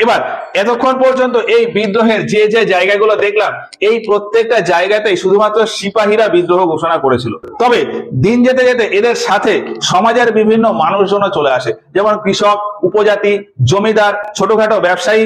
এবার এতক্ষণ পর্যন্ত এই বিদ্রোহের যে যে জায়গাগুলো দেখলাম, এই প্রত্যেকটা জায়গাতেই শুধুমাত্র সিপাহীরা বিদ্রোহ ঘোষণা করেছিল। তবে দিন যেতে যেতে এদের সাথে সমাজের বিভিন্ন মানুষজনও চলে আসে, যেমন কৃষক, উপজাতি, জমিদার, ছোটখাটো ব্যবসায়ী,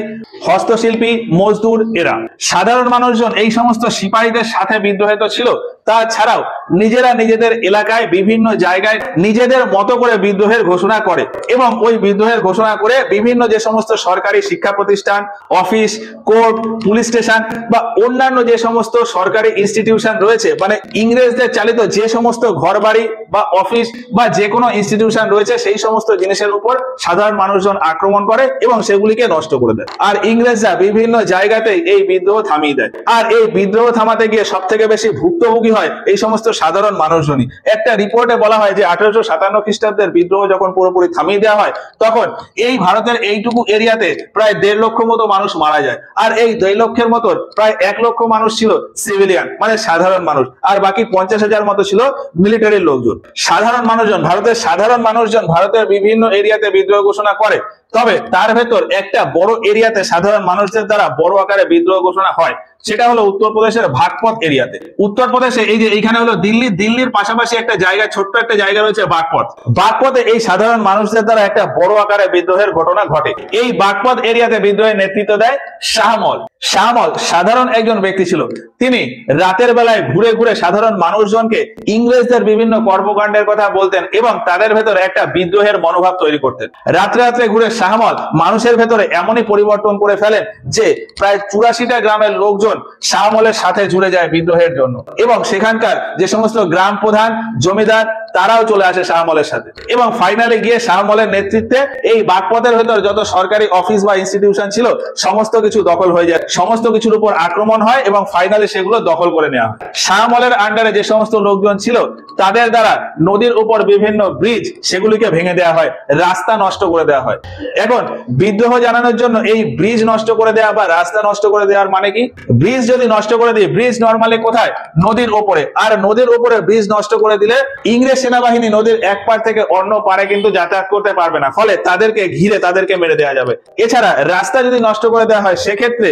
হস্তশিল্পী, মজদুর। এরা সাধারণ মানুষজন এই সমস্ত সিপাহীদের সাথে বিদ্রোহিত ছিল। তাছাড়াও নিজেরা নিজেদের এলাকায় বিভিন্ন জায়গায় নিজেদের মতো করে বিদ্রোহের ঘোষণা করে এবং ওই বিদ্রোহের ঘোষণা করে বিভিন্ন যে সমস্ত সরকারি শিক্ষা প্রতিষ্ঠান, অফিস, কোর্ট, পুলিশ স্টেশন বা অন্যান্য যে সমস্ত সরকারি ইনস্টিটিউশন রয়েছে, মানে ইংরেজদের চালিত যে সমস্ত ঘরবাড়ি বা অফিস বা যে কোনো ইনস্টিটিউশন রয়েছে, সেই সমস্ত জিনিসের উপর সাধারণ মানুষজন আক্রমণ করে এবং সেগুলিকে নষ্ট করে দেয়। আর ইংরেজরা বিভিন্ন জায়গাতে এই বিদ্রোহ থামিয়ে দেয়। আর এই বিদ্রোহ থামাতে গিয়ে সব থেকে বেশি ভুক্তভোগী হয় এই সমস্ত সাধারণ মানুষজনই। একটা রিপোর্টে বলা হয় যে 1857 খ্রিস্টাব্দের বিদ্রোহ যখন পুরোপুরি থামিয়ে দেওয়া হয়, তখন এই ভারতের এইটুকু এরিয়াতে প্রায় 1.5 লক্ষ মতো মানুষ মারা যায়। আর এই 2 লক্ষের মতো প্রায় 1 লক্ষ মানুষ ছিল সিভিলিয়ান, মানে সাধারণ মানুষ, আর বাকি 50,000 মতো ছিল মিলিটারির লোকজন। সাধারণ মানুষজন, ভারতের সাধারণ মানুষজন ভারতের বিভিন্ন এরিয়াতে বিদ্রোহ ঘোষণা করে। তবে তার ভেতর একটা বড় এরিয়াতে সাধারণ মানুষদের দ্বারা বড় আকারে বিদ্রোহ ঘোষণা হয়, সেটা হলো উত্তরপ্রদেশের বাগপত এরিয়াতে। উত্তরপ্রদেশে এই যে এইখানে হলো দিল্লি, দিল্লির পাশাপাশি একটা জায়গা, ছোট্ট একটা জায়গা রয়েছে বাগপত। বাগপতে এই সাধারণ মানুষদের দ্বারা একটা বড় আকারে বিদ্রোহের ঘটনা ঘটে। এই বাগপত এরিয়াতে বিদ্রোহের নেতৃত্ব দেয় শাহমল। শাহমল সাধারণ একজন ব্যক্তি ছিল। তিনি রাতের বেলায় ঘুরে ঘুরে সাধারণ মানুষজনকে ইংরেজদের বিভিন্ন কর্মকাণ্ডের কথা বলতেন এবং তাদের ভেতরে একটা বিদ্রোহের মনোভাব তৈরি করতেন। রাত্রে রাত্রে ঘুরে শাহমল মানুষের ভেতরে এমনই পরিবর্তন করে ফেলেন যে প্রায় 84টা গ্রামের লোকজন শাহমলের সাথে জুড়ে যায় বিদ্রোহের জন্য এবং সেখানকার যে সমস্ত গ্রাম প্রধান, জমিদার, তারাও চলে আসে শাহমলের সাথে এবং ফাইনালি গিয়ে শাহমলের নেতৃত্বে এই বাগপতের ভেতর যত সরকারি অফিস বা ইনস্টিটিউশন ছিল সমস্ত কিছু দখল হয়ে যায়, সমস্ত কিছুর উপর আক্রমণ হয় এবং ফাইনালি সেগুলো দখল করে নেওয়া হয়। শাহমলের আন্ডারে যে সমস্ত লোকজন ছিল তাদের দ্বারা নদীর উপর বিভিন্ন ব্রিজ সেগুলিকে ভেঙে দেওয়া হয়, রাস্তা নষ্ট করে দেওয়া হয়। এখন বিদ্রোহ জানানোর জন্য এই ব্রিজ নষ্ট করে দেওয়া বা রাস্তা নষ্ট করে দেওয়ার মানে কি? ব্রিজ যদি নষ্ট করে দিই, ব্রিজ নরমালি কোথায়? নদীর উপরে। আর নদীর উপরে ব্রিজ নষ্ট করে দিলে ইংরেজ সেনাবাহিনী নদীর এক পার থেকে অন্য পারে কিন্তু যাতায়াত করতে পারবে না, ফলে তাদেরকে ঘিরে তাদেরকে মেরে দেওয়া যাবে। এছাড়া রাস্তা যদি নষ্ট করে দেওয়া হয়, সেক্ষেত্রে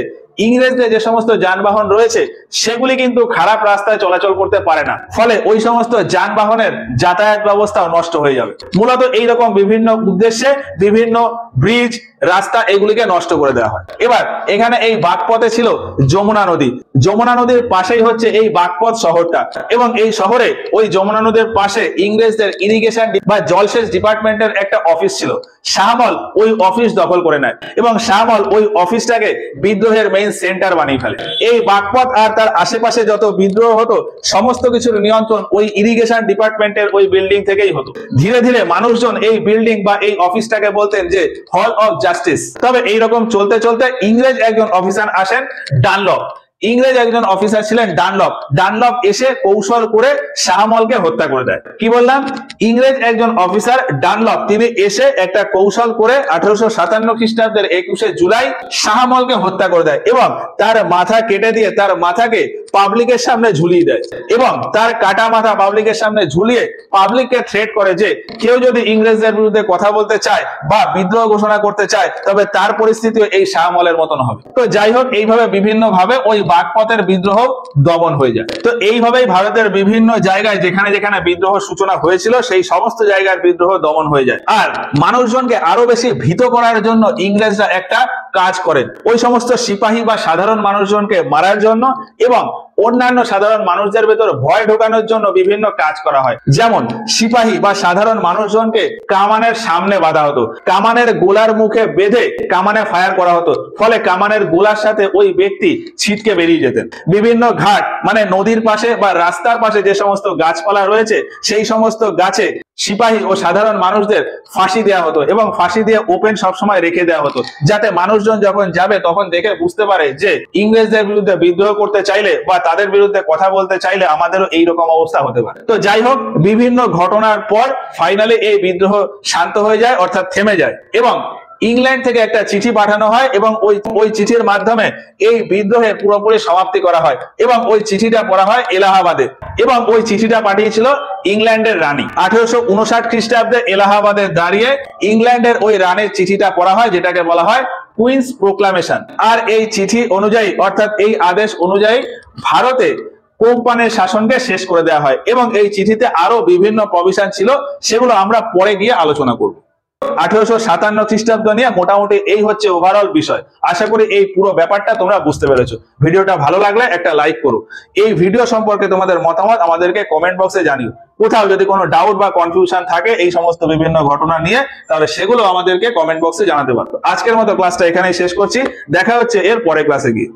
ইংরেজদের যে সমস্ত যানবাহন রয়েছে সেগুলি কিন্তু খারাপ রাস্তায় চলাচল করতে পারে না, ফলে ওই সমস্ত যানবাহনের যাতায়াত ব্যবস্থাও নষ্ট হয়ে যাবে। মূলত এইরকম বিভিন্ন উদ্দেশ্যে বিভিন্ন ব্রিজ, রাস্তা এগুলিকে নষ্ট করে দেওয়া হয়। এবার এখানে এই বাগপতে ছিল যমুনা নদী। যমুনা নদীর পাশেই হচ্ছে এই বাগপত শহরটা এবং এই শহরে ওই যমুনা নদীর পাশে ইংরেজদের ইরিগেশন বা জলসেচ ডিপার্টমেন্টের একটা অফিস ছিল। শাহমল ওই অফিস দখল করে নেয় এবং শাহমল ওই অফিসটাকে বিদ্রোহের মেইন সেন্টার বানিয়ে ফেলে। এই বাগপত আর তার আশেপাশে যত বিদ্রোহ হতো সমস্ত কিছুর নিয়ন্ত্রণ ওই ইরিগেশন ডিপার্টমেন্টের ওই বিল্ডিং থেকেই হতো। ধীরে ধীরে মানুষজন এই বিল্ডিং বা এই অফিসটাকে বলতেন যে হল অফ জাস্টিস। তবে এইরকম চলতে চলতে ইংরেজ একজন অফিসার আসেন, ডানলপ। ইংরেজ একজন অফিসার ছিলেন ডানলপ। ডানলপ এসে কৌশল করে শাহমলকে হত্যা করে দেয়। কি বললাম? ইংরেজ একজন অফিসার ডানলপ, তিনি এসে একটা কৌশল করে 1857 খ্রিস্টাব্দের 21শে জুলাই শাহমলকে হত্যা করে দেয় এবং তার মাথা কেটে দিয়ে তার মাথাকে পাবলিকের সামনে ঝুলিয়ে দেয় এবং তার কাটা মাথা পাবলিকের সামনে ঝুলিয়ে পাবলিককে থ্রেট করে যে কেউ যদি ইংরেজদের বিরুদ্ধে কথা বলতে চায় বা বিদ্রোহ ঘোষণা করতে চায় তবে তার পরিস্থিতিও এই শাহমলের মতন হবে। তো যাই হোক, এইভাবে বিভিন্ন ভাবে ওই বাগপতের বিদ্রোহ দমন হয়ে যায়। তো এইভাবেই ভারতের বিভিন্ন জায়গায় যেখানে যেখানে বিদ্রোহ সূচনা হয়েছিল সেই সমস্ত জায়গার বিদ্রোহ দমন হয়ে যায়। আর মানুষজনকে আরো বেশি ভীত করার জন্য ইংরেজরা একটা কাজ করেন, ওই সমস্ত সিপাহী বা সাধারণ মানুষজনকে মারার জন্য এবং অন্যান্য সাধারণ মানুষদের ভেতর ভয় ঢোকানোর জন্য বিভিন্ন কাজ করা হয়। যেমন সিপাহী বা সাধারণ মানুষজনকে কামানের সামনে বাঁধা হতো, কামানের গোলার মুখে বেঁধে কামানে ফায়ার করা হতো, ফলে কামানের গোলার সাথে ওই ব্যক্তি ছিটকে বেরিয়ে যেতেন। বিভিন্ন ঘাট মানে নদীর পাশে বা রাস্তার পাশে যে সমস্ত গাছপালা রয়েছে সেই সমস্ত গাছে সিপাহী ও সাধারণ মানুষদের ফাঁসি দেওয়া হতো এবং ফাঁসি দিয়ে ওপেন সবসময় রেখে দেওয়া হতো, যাতে মানুষজন যখন যাবে তখন দেখে বুঝতে পারে যে ইংরেজদের বিরুদ্ধে বিদ্রোহ করতে চাইলে বা তাদের বিরুদ্ধে কথা বলতে চাইলে আমাদেরও এইরকম অবস্থা হতে পারে। তো যাই হোক, বিভিন্ন ঘটনার পর ফাইনালি এই বিদ্রোহ শান্ত হয়ে যায়, অর্থাৎ থেমে যায় এবং ইংল্যান্ড থেকে একটা চিঠি পাঠানো হয় এবং ওই চিঠির মাধ্যমে এই বিদ্রোহের পুরোপুরি সমাপ্তি করা হয় এবং ওই চিঠিটা পড়া হয় এলাহাবাদে এবং ওই চিঠিটা পাঠিয়েছিল ইংল্যান্ডের রানী। 1859 খ্রিস্টাব্দে এলাহাবাদে দাঁড়িয়ে ইংল্যান্ডের ওই রানীর চিঠিটা পড়া হয়, যেটাকে বলা হয় কুইন্স প্রোক্লামেশন। আর এই চিঠি অনুযায়ী অর্থাৎ এই আদেশ অনুযায়ী ভারতে কোম্পানির শাসনকে শেষ করে দেওয়া হয় এবং এই চিঠিতে আরো বিভিন্ন প্রভিশন ছিল, সেগুলো আমরা পরে গিয়ে আলোচনা করব। 1857 খ্রিস্টাব্দ নিয়ে মোটামুটি এই হচ্ছে ওভারঅল বিষয়। আশা করি এই পুরো ব্যাপারটা তোমরা বুঝতে পেরেছো। ভিডিওটা ভালো লাগলে একটা লাইক করো। এই ভিডিও সম্পর্কে তোমাদের মতামত আমাদেরকে কমেন্ট বক্সে জানিও। কোথাও যদি কোনো ডাউট বা কনফিউশন থাকে এই সমস্ত বিভিন্ন ঘটনা নিয়ে, তাহলে সেগুলো আমাদেরকে কমেন্ট বক্সে জানাতে পারো। আজকের মতো ক্লাসটা এখানেই শেষ করছি, দেখা হচ্ছে এর পরের ক্লাসে গিয়ে।